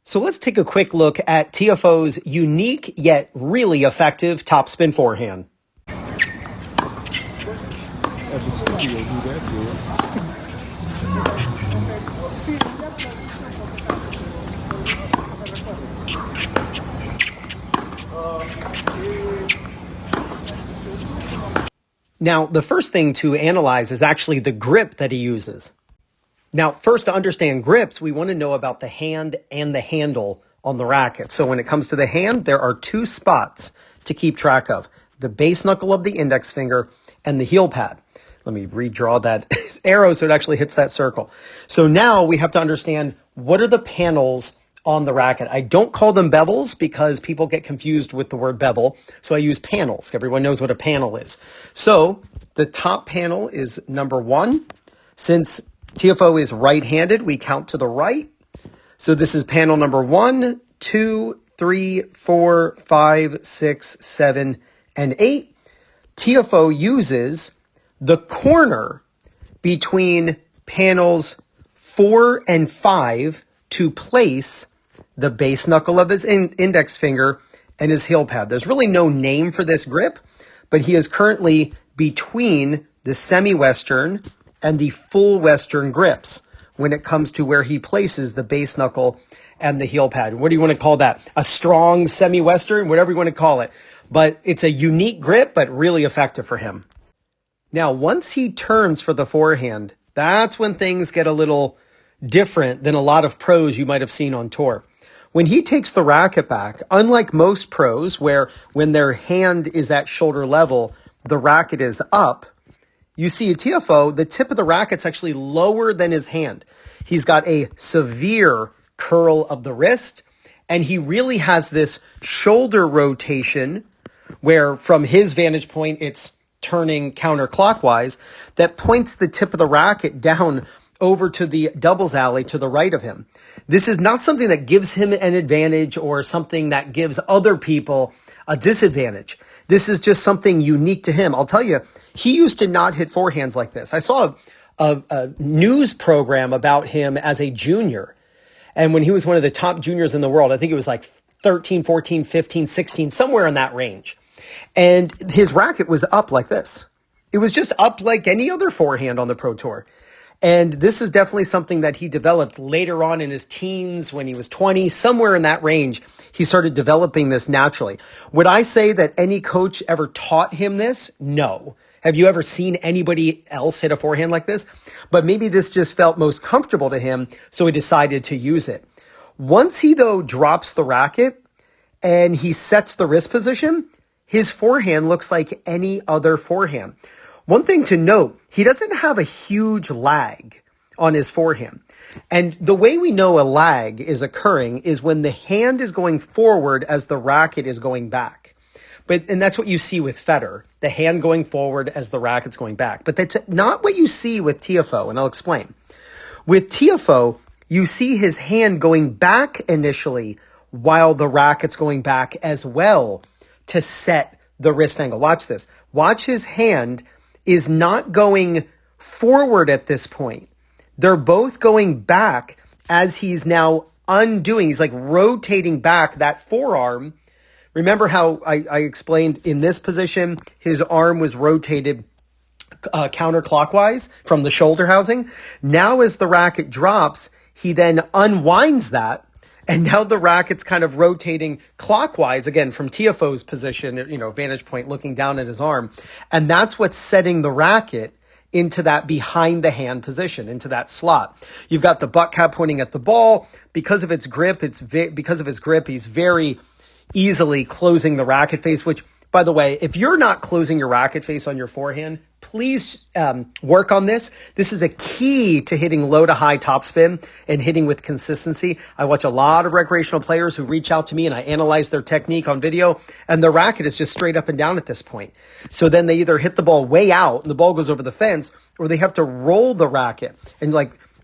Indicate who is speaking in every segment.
Speaker 1: So let's take a quick look at Tiafoe's unique yet really effective topspin forehand.
Speaker 2: At the studio, do that good.
Speaker 1: Now, the first thing to analyze is actually the grip that he uses. Now, first, to understand grips, we want to know about the hand and the handle on the racket. So when it comes to the hand, there are two spots to keep track of: the base knuckle of the index finger and the heel pad. Let me redraw that arrow so it actually hits that circle. So now we have to understand, what are the panels on the racket? I don't call them bevels because people get confused with the word bevel. So I use panels. Everyone knows what a panel is. So the top panel is number 1. Since Tiafoe is right-handed, we count to the right. So this is panel number 1, 2, 3, 4, 5, 6, 7, and 8. Tiafoe uses the corner between panels 4 and 5 to place the base knuckle of his index finger and his heel pad. There's really no name for this grip, but he is currently between the semi-western and the full western grips when it comes to where he places the base knuckle and the heel pad. What do you want to call that? A strong semi-western, whatever you want to call it. But it's a unique grip, but really effective for him. Now, once he turns for the forehand, that's when things get a little different than a lot of pros you might have seen on tour. When he takes the racket back, unlike most pros where when their hand is at shoulder level, the racket is up, you see at Tiafoe, the tip of the racket's actually lower than his hand. He's got a severe curl of the wrist, and he really has this shoulder rotation where from his vantage point, it's turning counterclockwise that points the tip of the racket down over to the doubles alley to the right of him. This is not something that gives him an advantage or something that gives other people a disadvantage. This is just something unique to him. I'll tell you, he used to not hit forehands like this. I saw a news program about him as a junior. And when he was one of the top juniors in the world, I think it was like 13, 14, 15, 16, somewhere in that range. And his racket was up like this. It was just up like any other forehand on the Pro Tour. And this is definitely something that he developed later on in his teens when he was 20, somewhere in that range. He started developing this naturally. Would I say that any coach ever taught him this? No. Have you ever seen anybody else hit a forehand like this? But maybe this just felt most comfortable to him, so he decided to use it. Once he, though, drops the racket and he sets the wrist position, his forehand looks like any other forehand. One thing to note, he doesn't have a huge lag on his forehand. And the way we know a lag is occurring is when the hand is going forward as the racket is going back. And that's what you see with Federer, the hand going forward as the racket's going back. But that's not what you see with Tiafoe, and I'll explain. With Tiafoe, you see his hand going back initially while the racket's going back as well to set the wrist angle. Watch this. Watch his hand is not going forward at this point. They're both going back as he's now undoing. He's like rotating back that forearm. Remember how I explained in this position, his arm was rotated counterclockwise from the shoulder housing. Now as the racket drops, he then unwinds that. And now the racket's kind of rotating clockwise, again, from Tiafoe's position, vantage point, looking down at his arm. And that's what's setting the racket into that behind the hand position, into that slot. You've got the butt cap pointing at the ball. Because of its grip, because of his grip, he's very easily closing the racket face, which, by the way, if you're not closing your racket face on your forehand, please work on this. This is a key to hitting low to high topspin and hitting with consistency. I watch a lot of recreational players who reach out to me and I analyze their technique on video, and the racket is just straight up and down at this point. So then they either hit the ball way out and the ball goes over the fence, or they have to roll the racket and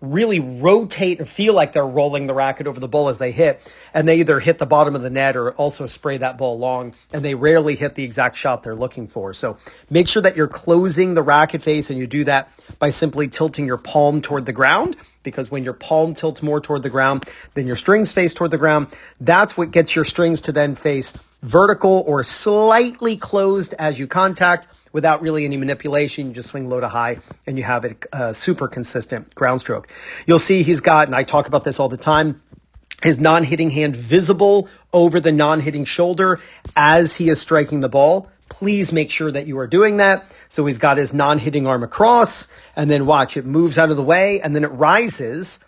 Speaker 1: really rotate and feel like they're rolling the racket over the ball as they hit. And they either hit the bottom of the net or also spray that ball long, and they rarely hit the exact shot they're looking for. So make sure that you're closing the racket face, and you do that by simply tilting your palm toward the ground because when your palm tilts more toward the ground, then your strings face toward the ground. That's what gets your strings to then face vertical or slightly closed as you contact without really any manipulation. You just swing low to high and you have it super consistent ground stroke. You'll see he's got, and I talk about this all the time, his non-hitting hand visible over the non-hitting shoulder as he is striking the ball. Please make sure that you are doing that. So he's got his non-hitting arm across, and then watch, it moves out of the way, and then it rises.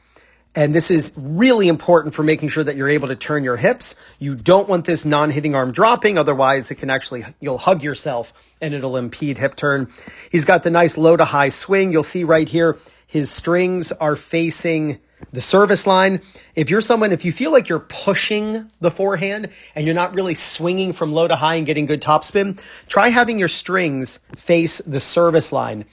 Speaker 1: And this is really important for making sure that you're able to turn your hips. You don't want this non-hitting arm dropping. Otherwise, it can actually, you'll hug yourself and it'll impede hip turn. He's got the nice low to high swing. You'll see right here, his strings are facing the service line. If you're someone, if you feel like you're pushing the forehand and you're not really swinging from low to high and getting good topspin, try having your strings face the service line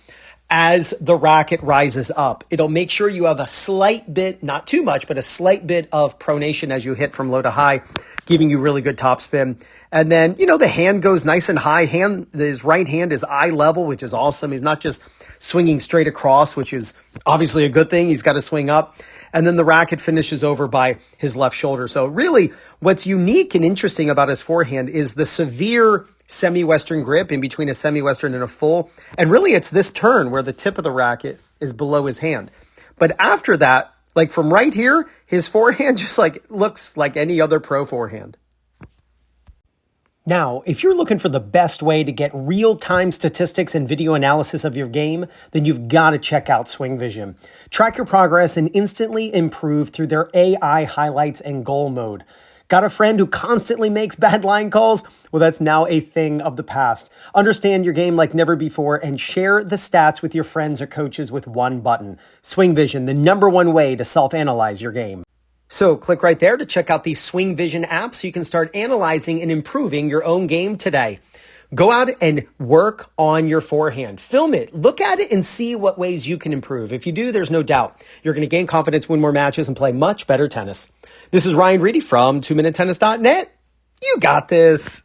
Speaker 1: as the racket rises up. It'll make sure you have a slight bit, not too much, but a slight bit of pronation as you hit from low to high, giving you really good topspin. And then, the hand goes nice and high. His right hand is eye level, which is awesome. He's not just swinging straight across, which is obviously a good thing. He's got to swing up. And then the racket finishes over by his left shoulder. So really, what's unique and interesting about his forehand is the severe semi-Western grip in between a semi-Western and a full. And really, it's this turn where the tip of the racket is below his hand. But after that, like from right here, his forehand just looks like any other pro forehand. Now, if you're looking for the best way to get real-time statistics and video analysis of your game, then you've got to check out SwingVision. Track your progress and instantly improve through their AI highlights and goal mode. Got a friend who constantly makes bad line calls? Well, that's now a thing of the past. Understand your game like never before and share the stats with your friends or coaches with one button. SwingVision, the #1 way to self-analyze your game. So click right there to check out the SwingVision app so you can start analyzing and improving your own game today. Go out and work on your forehand. Film it. Look at it and see what ways you can improve. If you do, there's no doubt you're going to gain confidence, win more matches, and play much better tennis. This is Ryan Reedy from 2minutetennis.net. You got this.